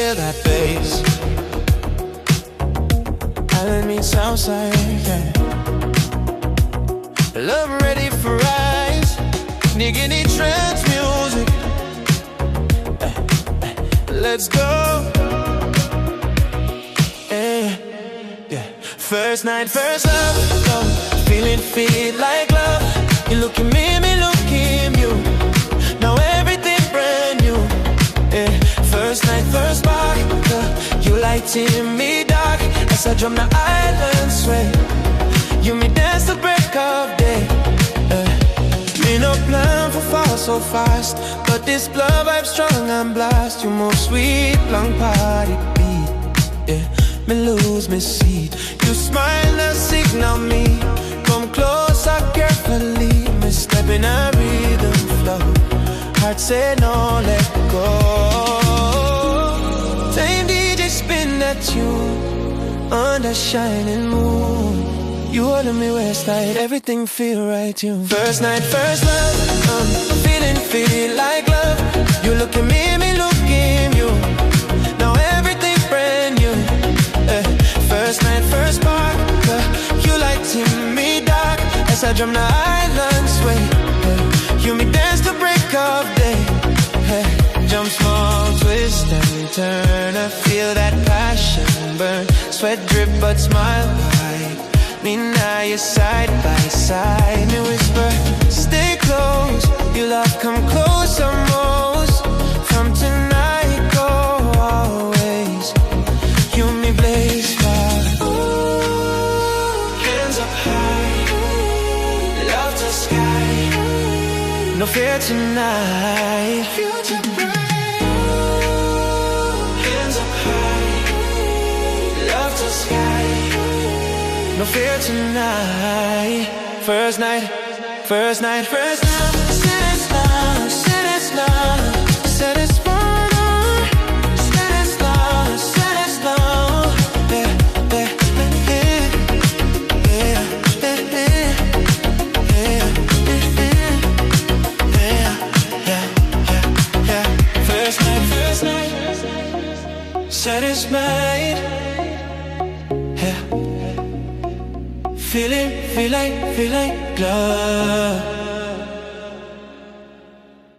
feel that bass. Island meets Southside, yeah. Love ready for rise. Niugini trance music. Let's go. Yeah. First night, first love. Feeling like love. You look at me look at you. Now everything brand new. First night, first spark. You lighting me dark as I drum the island sway. You me dance the break of day. Me no plan for fall so fast, but this blood vibe strong and blast. You move sweet, long party beat. Yeah, me lose me seat. You smile and signal me. Come closer carefully. Me step in a rhythm flow. Heart say no, let go. Time DJ spin that tune on the shining moon. You holding me waist tight, everything feel right, you. First night, first love, feel like love. You look at me look at you. Now everything brand new. First night, first spark. You lighting me dark as I drum the island sway. You me dance the break of day. Jump small, twist and turn. I feel that passion burn. Sweat drip but smile wide. Me now you're side by side. Me whisper, stay close. You love come closer most. From tonight go always. You me blaze fire. Hands up high. Love to sky. No fear tonight. Future bright. Hands up high. Love to sky. No fear tonight. First night, first night, first night. Set it slow, set it slow, set it slow, set it slow, set it slow. Yeah, yeah, yeah, yeah. First night, satisfied. Yeah. Feel like love.